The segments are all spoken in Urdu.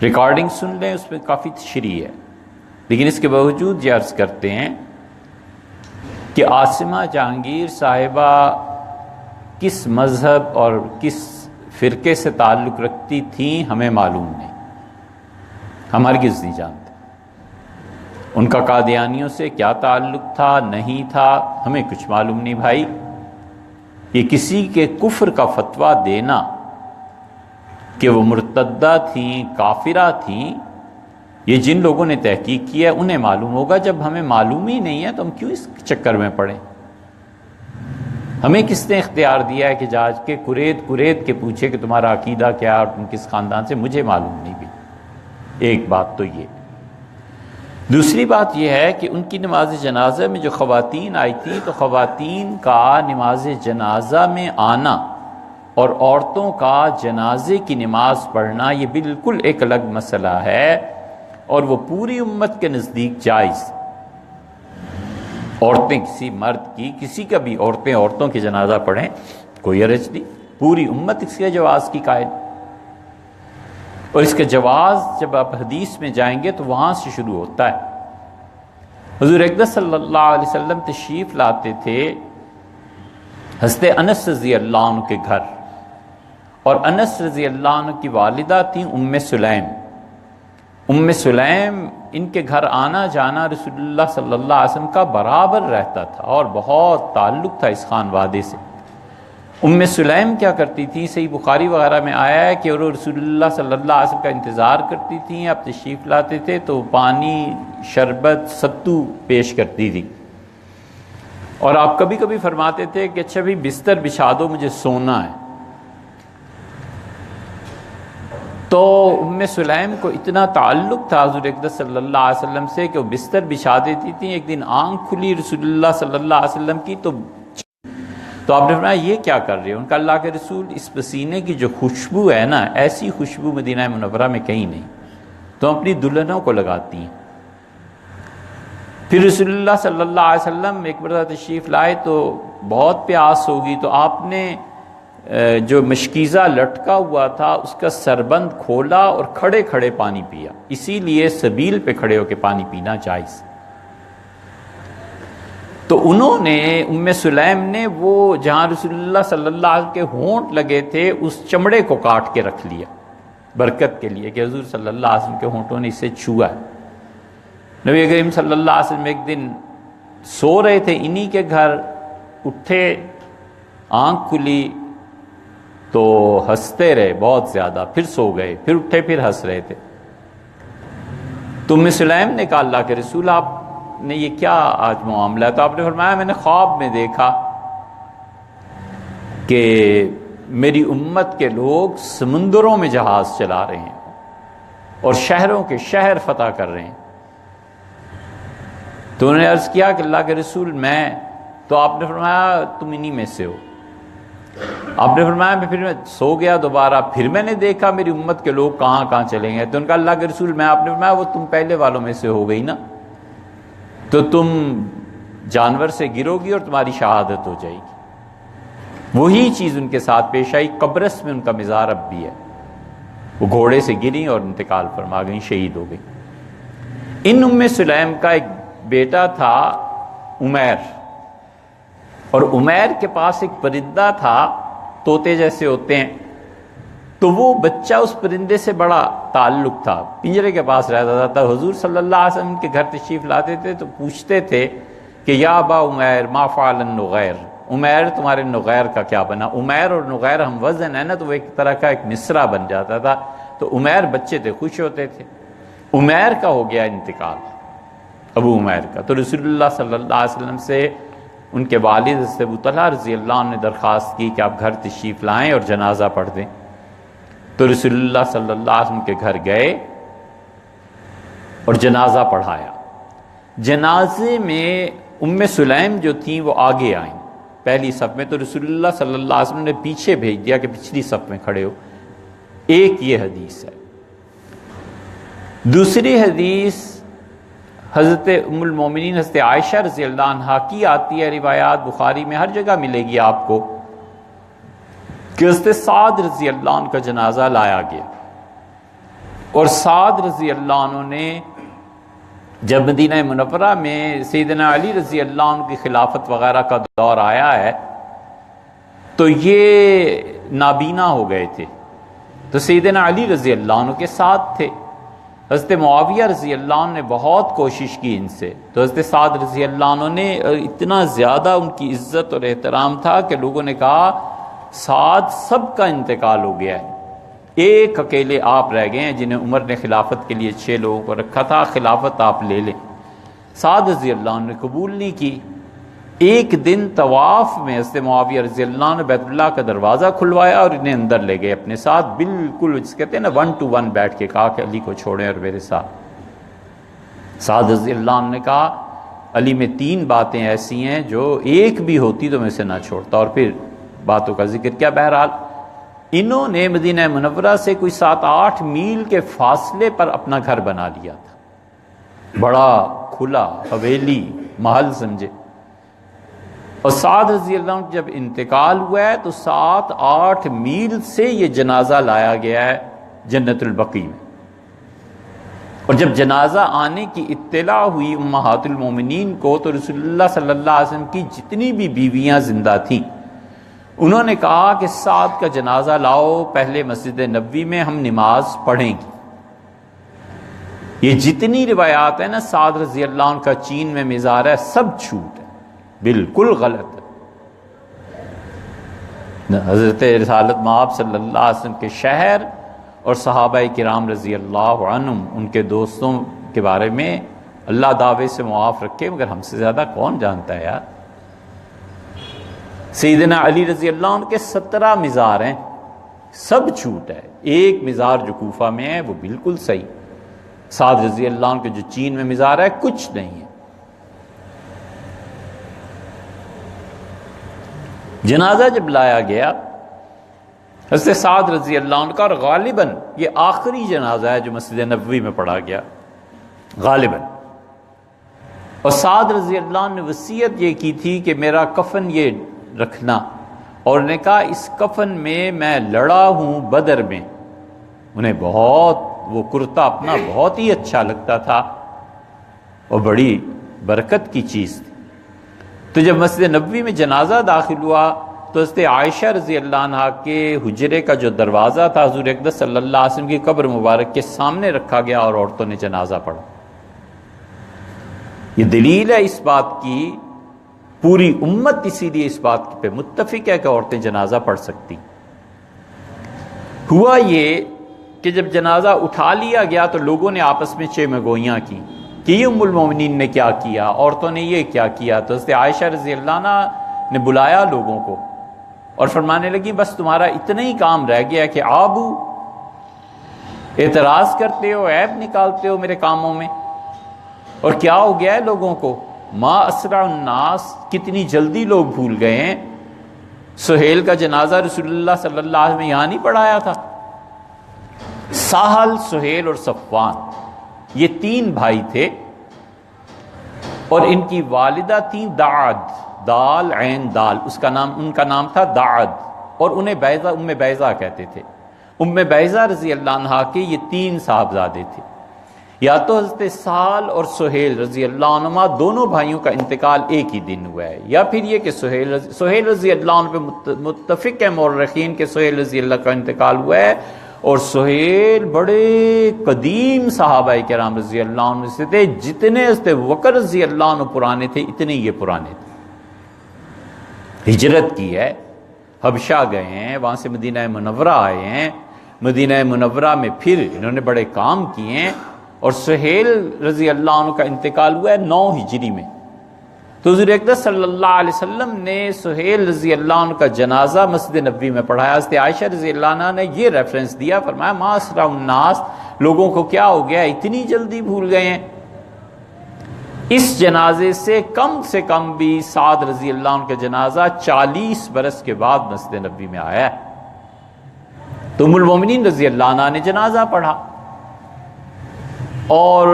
ریکارڈنگ سن لیں، اس میں کافی تشریح ہے، لیکن اس کے باوجود یہ عرض کرتے ہیں کہ عاصمہ جہانگیر صاحبہ کس مذہب اور کس فرقے سے تعلق رکھتی تھیں ہمیں معلوم نہیں، ہم ہرگز نہیں جانتے۔ ان کا قادیانیوں سے کیا تعلق تھا نہیں تھا ہمیں کچھ معلوم نہیں بھائی۔ یہ کسی کے کفر کا فتویٰ دینا کہ وہ مرتدہ تھیں، کافرہ تھیں، یہ جن لوگوں نے تحقیق کی ہے انہیں معلوم ہوگا۔ جب ہمیں معلوم ہی نہیں ہے تو ہم کیوں اس چکر میں پڑیں؟ ہمیں کس نے اختیار دیا ہے کہ جا کے کرید کے پوچھے کہ تمہارا عقیدہ کیا اور تم کس خاندان سے؟ مجھے معلوم نہیں بھی۔ ایک بات تو یہ۔ دوسری بات یہ ہے کہ ان کی نماز جنازہ میں جو خواتین آئی تھیں تو خواتین کا نماز جنازہ میں آنا اور عورتوں کا جنازے کی نماز پڑھنا یہ بالکل ایک الگ مسئلہ ہے، اور وہ پوری امت کے نزدیک جائز۔ عورتیں کسی مرد کی، کسی کا بھی عورتوں کی جنازہ پڑھیں، کوئی حرج نہیں، پوری امت اس کے جواز کی قائل۔ اور اس کا جواز جب آپ حدیث میں جائیں گے تو وہاں سے شروع ہوتا ہے۔ حضور اقدس صلی اللہ علیہ وسلم تشریف لاتے تھے حضرت انس رضی اللہ عنہ کے گھر، اور انس رضی اللہ عنہ کی والدہ تھیں ام سلیم۔ ام سلیم ان کے گھر آنا جانا رسول اللہ صلی اللہ علیہ وسلم کا برابر رہتا تھا اور بہت تعلق تھا اس خانوادے سے۔ ام سلیم کیا کرتی تھی؟ صحیح بخاری وغیرہ میں آیا ہے کہ وہ رسول اللہ صلی اللہ علیہ وسلم کا انتظار کرتی تھیں، آپ تشریف لاتے تھے تو پانی، شربت، ستو پیش کرتی تھی، اور آپ کبھی کبھی فرماتے تھے کہ اچھا بھی بستر بچھا دو، مجھے سونا ہے۔ تو ام سلیم کو اتنا تعلق تھا حضور اقدس صلی اللہ علیہ وسلم سے کہ وہ بستر بچھا دیتی تھیں۔ ایک دن آنکھ کھلی رسول اللہ صلی اللہ علیہ وسلم کی تو آپ نے فرمایا یہ کیا کر رہے ہو؟ ان کا اللہ کے رسول اس پسینے کی جو خوشبو ہے نا، ایسی خوشبو مدینہ منورہ میں کہیں نہیں، تو اپنی دلہنوں کو لگاتی ہیں۔ پھر رسول اللہ صلی اللہ علیہ وسلم ایک مرتبہ تشریف لائے تو بہت پیاس ہوگی، تو آپ نے جو مشکیزہ لٹکا ہوا تھا اس کا سربند کھولا اور کھڑے کھڑے پانی پیا۔ اسی لیے سبیل پہ کھڑے ہو کے پانی پینا جائز۔ تو انہوں نے، ام سلیم نے، وہ جہاں رسول اللہ صلی اللہ علیہ وسلم کے ہونٹ لگے تھے اس چمڑے کو کاٹ کے رکھ لیا برکت کے لیے کہ حضور صلی اللہ علیہ وسلم کے ہونٹوں نے اسے چھوا ہے۔ نبی کریم صلی اللہ علیہ وسلم ایک دن سو رہے تھے انہی کے گھر، اٹھے، آنکھ کھلی تو ہنستے رہے بہت زیادہ، پھر سو گئے، پھر اٹھے، پھر ہنس رہے تھے۔ تو ام سلیم نے کہا اللہ کے رسول آپ نے یہ کیا آج معاملہ ہے؟ تو آپ نے فرمایا میں نے خواب میں دیکھا کہ میری امت کے لوگ سمندروں میں جہاز چلا رہے ہیں اور شہروں کے شہر فتح کر رہے ہیں۔ تو انہوں نے عرض کیا کہ اللہ کے رسول میں، تو آپ نے فرمایا تم انہی میں سے ہو۔ آپ نے فرمایا پھر میں سو گیا دوبارہ، پھر میں نے دیکھا میری امت کے لوگ کہاں کہاں چلے گئے۔ تو ان کا اللہ کے رسول میں، آپ نے فرمایا وہ تم پہلے والوں میں سے ہو گئی نا، تو تم جانور سے گرو گی اور تمہاری شہادت ہو جائے گی۔ وہی چیز ان کے ساتھ پیش آئی، قبرص میں ان کا مزار اب بھی ہے، وہ گھوڑے سے گریں اور انتقال فرما گئیں، شہید ہو گئی۔ ان ام سلیم کا ایک بیٹا تھا عمیر، اور عمیر کے پاس ایک پرندہ تھا، طوطے جیسے ہوتے ہیں، تو وہ بچہ اس پرندے سے بڑا تعلق تھا، پنجرے کے پاس رہتا تھا۔ حضور صلی اللہ علیہ وسلم کے گھر تشریف لاتے تھے تو پوچھتے تھے کہ یا ابا عمیر ما فعل النغیر، عمیر تمہارے نغیر کا کیا بنا؟ عمیر اور نغیر ہم وزن ہے نا، تو وہ ایک طرح کا ایک مصرع بن جاتا تھا۔ تو عمیر بچے تھے، خوش ہوتے تھے۔ عمیر کا ہو گیا انتقال، ابو عمیر کا، تو رسول اللہ صلی اللہ علیہ وسلم سے ان کے والد حضرت ابو طلحہ رضی اللہ عنہ نے درخواست کی کہ آپ گھر تشریف لائیں اور جنازہ پڑھ دیں۔ تو رسول اللہ صلی اللہ علیہ وسلم کے گھر گئے اور جنازہ پڑھایا۔ جنازے میں ام سلیم جو تھیں وہ آگے آئیں پہلی صف میں، تو رسول اللہ صلی اللہ علیہ وسلم نے پیچھے بھیج دیا کہ پچھلی صف میں کھڑے ہو۔ ایک یہ حدیث ہے۔ دوسری حدیث حضرت ام المومنین حضرت عائشہ رضی اللہ عنہا کی آتی ہے، روایات بخاری میں ہر جگہ ملے گی آپ کو، کہ حضرت سعد رضی اللہ عنہ کا جنازہ لایا گیا اور سعد رضی اللہ عنہ نے جب مدینہ منورہ میں سیدنا علی رضی اللہ عنہ کی خلافت وغیرہ کا دور آیا ہے تو یہ نابینا ہو گئے تھے، تو سیدنا علی رضی اللہ عنہ کے ساتھ تھے۔ حضرت معاویہ رضی اللہ عنہ نے بہت کوشش کی ان سے، تو حضرت سعد رضی اللہ عنہ نے اتنا زیادہ ان کی عزت اور احترام تھا کہ لوگوں نے کہا سعد سب کا انتقال ہو گیا ہے، ایک اکیلے آپ رہ گئے ہیں جنہیں عمر نے خلافت کے لیے 6 لوگوں کو رکھا تھا، خلافت آپ لے لیں۔ سعد رضی اللہ عنہ نے قبول نہیں کی۔ ایک دن طواف میں حضرت معاویہ رضی اللہ عنہ نے بیت اللہ کا دروازہ کھلوایا اور انہیں اندر لے گئے اپنے ساتھ، بالکل جس کہتے ہیں نا 1 to 1 بیٹھ کے کہا کہ علی کو چھوڑیں اور میرے ساتھ۔ سعد رضی اللہ عنہ نے کہا علی میں 3 باتیں ایسی ہیں جو ایک بھی ہوتی تو میں اسے نہ چھوڑتا، اور پھر باتوں کا ذکر کیا۔ بہرحال انہوں نے مدینہ منورہ سے کوئی 7-8 میل کے فاصلے پر اپنا گھر بنا لیا تھا، بڑا کھلا حویلی محل سمجھے۔ اور سعد رضی اللہ عنہ جب انتقال ہوا ہے تو 7-8 میل سے یہ جنازہ لایا گیا ہے جنت البقیع میں، اور جب جنازہ آنے کی اطلاع ہوئی امہات المومنین کو تو رسول اللہ صلی اللہ علیہ وسلم کی جتنی بھی بیویاں زندہ تھیں انہوں نے کہا کہ سعد کا جنازہ لاؤ، پہلے مسجد نبوی میں ہم نماز پڑھیں گی۔ یہ جتنی روایات ہیں نا سعد رضی اللہ عنہ کا چین میں مزار ہے، سب جھوٹ ہے، بالکل غلط ہے۔ حضرت رسالت مآب صلی اللہ علیہ وسلم کے شہر اور صحابہ کرام رضی اللہ عنہم ان کے دوستوں کے بارے میں اللہ دعوے سے معاف رکھے، مگر ہم سے زیادہ کون جانتا ہے یار۔ سیدنا علی رضی اللہ عنہ کے 17 مزار ہیں، سب جھوٹ ہے۔ ایک مزار جو کوفہ میں ہے وہ بالکل صحیح، سعد رضی اللہ عنہ کے جو چین میں مزار ہے کچھ نہیں ہے۔ جنازہ جب لایا گیا حضرت سعد رضی اللہ عنہ کا، اور غالباً یہ آخری جنازہ ہے جو مسجد نبوی میں پڑھا گیا غالباً، اور سعد رضی اللہ عنہ نے وصیت یہ کی تھی کہ میرا کفن یہ رکھنا، اور نے کہا اس کفن میں لڑا ہوں بدر میں۔ انہیں بہت وہ کرتا اپنا بہت ہی اچھا لگتا تھا اور بڑی برکت کی چیز تھی۔ تو جب مسجد نبوی میں جنازہ داخل ہوا تو حضرت عائشہ رضی اللہ عنہ کے حجرے کا جو دروازہ تھا حضور اقدس صلی اللہ علیہ وسلم کی قبر مبارک کے سامنے رکھا گیا اور عورتوں نے جنازہ پڑھا۔ یہ دلیل ہے اس بات کی، پوری امت اسی لیے اس بات پہ متفق ہے کہ عورتیں جنازہ پڑھ سکتی۔ ہوا یہ کہ جب جنازہ اٹھا لیا گیا تو لوگوں نے آپس میں چیمگوئیاں کی کہ یہ ام المومنین نے کیا کیا، عورتوں نے یہ کیا کیا۔ تو حضرت عائشہ رضی اللہ عنہ نے بلایا لوگوں کو اور فرمانے لگی بس تمہارا اتنا ہی کام رہ گیا کہ آبو اعتراض کرتے ہو، عیب نکالتے ہو میرے کاموں میں، اور کیا ہو گیا ہے لوگوں کو؟ ما اسرع الناس، کتنی جلدی لوگ بھول گئے ہیں۔ سہیل کا جنازہ رسول اللہ صلی اللہ علیہ وسلم یہاں نہیں پڑھایا تھا؟ سہل، سہیل اور صفوان یہ 3 بھائی تھے، اور ان کی والدہ تھیں دعد، دال عین دال، ان کا نام تھا دعد، اور انہیں بیضہ ام بیضہ کہتے تھے۔ ام بیضہ رضی اللہ عنہا کے یہ 3 صاحبزادے تھے۔ یا تو حضرت سہل اور سہیل رضی اللہ عنہما دونوں بھائیوں کا انتقال ایک ہی دن ہوا ہے، یا پھر یہ کہ سہیل رضی اللہ عنہ پہ متفق ہے مورخین کہ سہیل رضی اللہ کا انتقال ہوا ہے، اور سہیل بڑے قدیم صحابہ کرام رضی اللہ عنہ سے تھے، جتنے حضرت بکر رضی اللہ عنہ پرانے تھے اتنے یہ پرانے تھے۔ ہجرت کی ہے، حبشہ گئے ہیں، وہاں سے مدینہ منورہ آئے ہیں، مدینہ منورہ میں پھر انہوں نے بڑے کام کیے ہیں، اور سہیل رضی اللہ عنہ کا انتقال ہوا ہے 9 ہجری میں۔ تو حضور اقدس صلی اللہ علیہ وسلم نے سہیل رضی اللہ عنہ کا جنازہ مسجد نبوی میں پڑھایا۔ حضرت عائشہ رضی اللہ عنہ نے یہ ریفرنس دیا، فرمایا ما اسرع الناس، لوگوں کو کیا ہو گیا، اتنی جلدی بھول گئے ہیں۔ اس جنازے سے کم بھی سعد رضی اللہ عنہ کا جنازہ 40 برس کے بعد مسجد نبوی میں آیا ہے۔ تو ام المومنین رضی اللہ عنہ نے جنازہ پڑھا، اور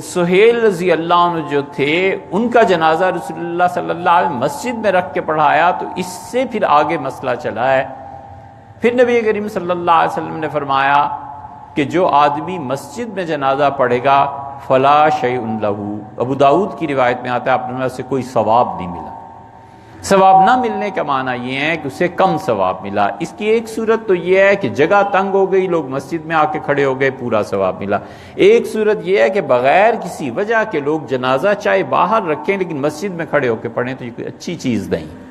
سہیل رضی اللہ عنہ جو تھے ان کا جنازہ رسول اللہ صلی اللہ علیہ وسلم مسجد میں رکھ کے پڑھایا۔ تو اس سے پھر آگے مسئلہ چلا ہے۔ پھر نبی کریم صلی اللہ علیہ وسلم نے فرمایا کہ جو آدمی مسجد میں جنازہ پڑھے گا فلا شیء لہو، ابو داؤد کی روایت میں آتا ہے اپنے میں سے کوئی ثواب نہیں ملا۔ ثواب نہ ملنے کا معنی یہ ہے کہ اسے کم ثواب ملا۔ اس کی ایک صورت تو یہ ہے کہ جگہ تنگ ہو گئی، لوگ مسجد میں آ کے کھڑے ہو گئے، پورا ثواب ملا۔ ایک صورت یہ ہے کہ بغیر کسی وجہ کے لوگ جنازہ چاہے باہر رکھیں لیکن مسجد میں کھڑے ہو کے پڑھیں تو یہ کوئی اچھی چیز نہیں۔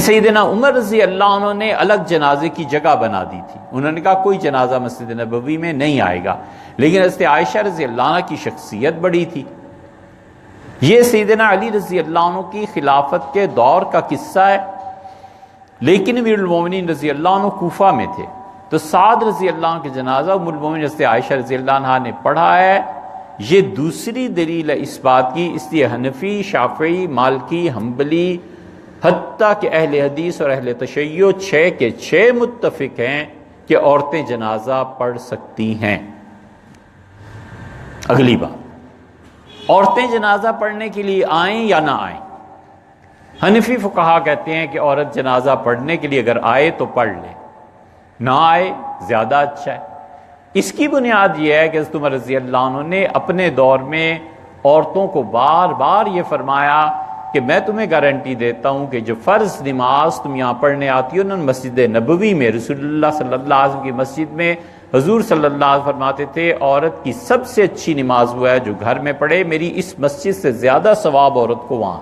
سیدنا عمر رضی اللہ عنہ نے الگ جنازے کی جگہ بنا دی تھی، انہوں نے کہا کوئی جنازہ مسجد نبوی میں نہیں آئے گا، لیکن حضرت عائشہ رضی اللہ عنہ کی شخصیت بڑی تھی۔ یہ سیدنا علی رضی اللہ عنہ کی خلافت کے دور کا قصہ ہے، لیکن امیر المومنین رضی اللہ عنہ کوفہ میں تھے، تو سعد رضی اللہ عنہ کے جنازہ ام المومنین حضرت عائشہ رضی اللہ عنہ نے پڑھا ہے۔ یہ دوسری دلیل ہے اس بات کی، اس لیے حنفی، شافعی، مالکی، حنبلی، حتیٰ کہ اہل حدیث اور اہل تشیع 6 کے 6 متفق ہیں کہ عورتیں جنازہ پڑھ سکتی ہیں۔ اگلی بات، عورتیں جنازہ پڑھنے کے لیے آئیں یا نہ آئیں؟ حنفی فقہا کہتے ہیں کہ عورت جنازہ پڑھنے کے لیے اگر آئے تو پڑھ لے، نہ آئے زیادہ اچھا ہے۔ اس کی بنیاد یہ ہے کہ حضرت عمر رضی اللہ عنہ نے اپنے دور میں عورتوں کو بار بار یہ فرمایا کہ میں تمہیں گارنٹی دیتا ہوں کہ جو فرض نماز تم یہاں پڑھنے آتی ہو نا مسجد نبوی میں، رسول اللہ صلی اللہ علیہ وسلم کی مسجد میں حضور صلی اللہ علیہ وسلم فرماتے تھے عورت کی سب سے اچھی نماز وہ ہے جو گھر میں پڑھے، میری اس مسجد سے زیادہ ثواب عورت کو وہاں۔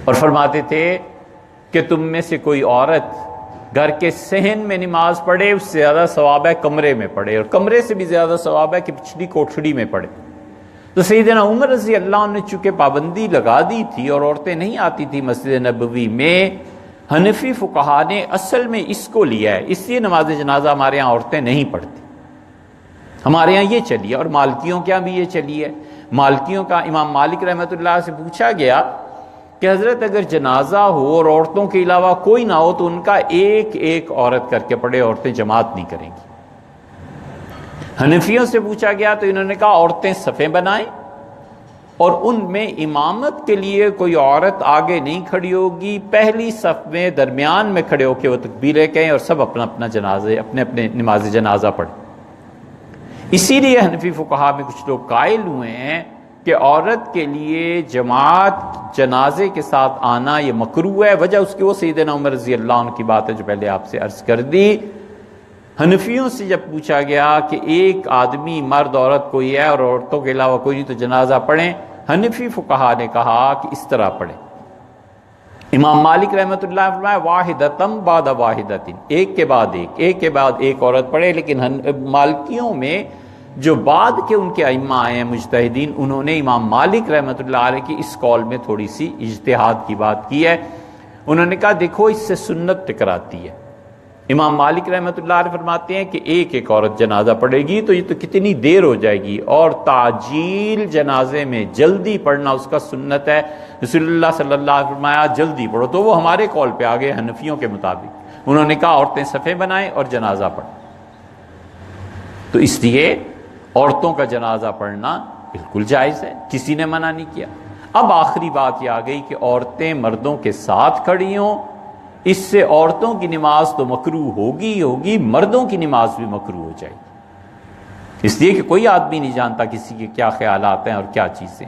اور فرماتے تھے کہ تم میں سے کوئی عورت گھر کے صحن میں نماز پڑھے اس سے زیادہ ثواب ہے کمرے میں پڑھے، اور کمرے سے بھی زیادہ ثواب ہے کہ پچھلی کوٹھڑی میں پڑھے۔ تو سیدنا عمر رضی اللہ عنہ نے چونکہ پابندی لگا دی تھی اور عورتیں نہیں آتی تھی مسجد نبوی میں، حنفی فقہا نے اصل میں اس کو لیا ہے، اس لیے نماز جنازہ ہمارے ہاں عورتیں نہیں پڑھتی، ہمارے ہاں یہ چلی ہے، اور مالکیوں کے ہاں بھی یہ چلی ہے۔ مالکیوں کا امام مالک رحمۃ اللہ سے پوچھا گیا کہ حضرت اگر جنازہ ہو اور عورتوں کے علاوہ کوئی نہ ہو تو ان کا ایک ایک عورت کر کے پڑھے، عورتیں جماعت نہیں کریں گی۔ حنفیوں سے پوچھا گیا تو انہوں نے کہا عورتیں صفیں بنائیں اور ان میں امامت کے لیے کوئی عورت آگے نہیں کھڑی ہوگی، پہلی صف میں درمیان میں کھڑے ہو کے وہ تکبیریں کہیں اور سب اپنا اپنا جنازے اپنے اپنے نماز جنازہ پڑھیں۔ اسی لیے حنفی فقہا میں کچھ لوگ قائل ہوئے ہیں کہ عورت کے لیے جماعت جنازے کے ساتھ آنا یہ مکروہ ہے، وجہ اس کی وہ سیدنا عمر رضی اللہ عنہ کی بات ہے جو پہلے آپ سے عرض کر دی۔ حنفیوں سے جب پوچھا گیا کہ ایک آدمی مرد عورت کوئی ہے اور عورتوں کے علاوہ کوئی نہیں تو جنازہ پڑھیں، حنفی فقہا نے کہا کہ اس طرح پڑھیں۔ امام مالک رحمۃ اللہ نے فرمایا واحدتم بعد واحدتن، ایک کے بعد ایک، ایک کے بعد ایک عورت پڑھے، لیکن مالکیوں میں جو بعد کے ان کے ائمہ آئے ہیں مجتہدین، انہوں نے امام مالک رحمۃ اللہ علیہ کی اس قول میں تھوڑی سی اجتہاد کی بات کی ہے۔ انہوں نے کہا دیکھو اس سے سنت ٹکراتی ہے۔ امام مالک رحمۃ اللہ علیہ فرماتے ہیں کہ ایک ایک عورت جنازہ پڑھے گی تو یہ تو کتنی دیر ہو جائے گی، اور تعجیل جنازے میں جلدی پڑھنا اس کا سنت ہے۔ رسول اللہ صلی اللہ علیہ وسلم فرمایا جلدی پڑھو، تو وہ ہمارے قول پہ آگے حنفیوں کے مطابق انہوں نے کہا عورتیں صفیں بنائیں اور جنازہ پڑھیں۔ تو اس لیے عورتوں کا جنازہ پڑھنا بالکل جائز ہے، کسی نے منع نہیں کیا۔ اب آخری بات یہ آ گئی کہ عورتیں مردوں کے ساتھ کھڑی ہوں، اس سے عورتوں کی نماز تو مکروہ ہوگی ہی ہوگی، مردوں کی نماز بھی مکروہ ہو جائے گی، اس لیے کہ کوئی آدمی نہیں جانتا کسی کے کیا خیالات ہیں اور کیا چیزیں،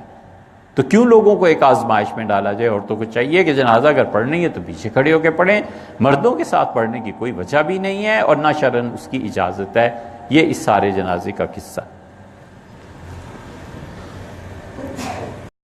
تو کیوں لوگوں کو ایک آزمائش میں ڈالا جائے۔ عورتوں کو چاہیے کہ جنازہ اگر پڑھنی ہے تو پیچھے کھڑے ہو کے پڑھیں، مردوں کے ساتھ پڑھنے کی کوئی وجہ بھی نہیں ہے اور نہ شرعاً اس کی اجازت ہے۔ یہ اس سارے جنازے کا قصہ۔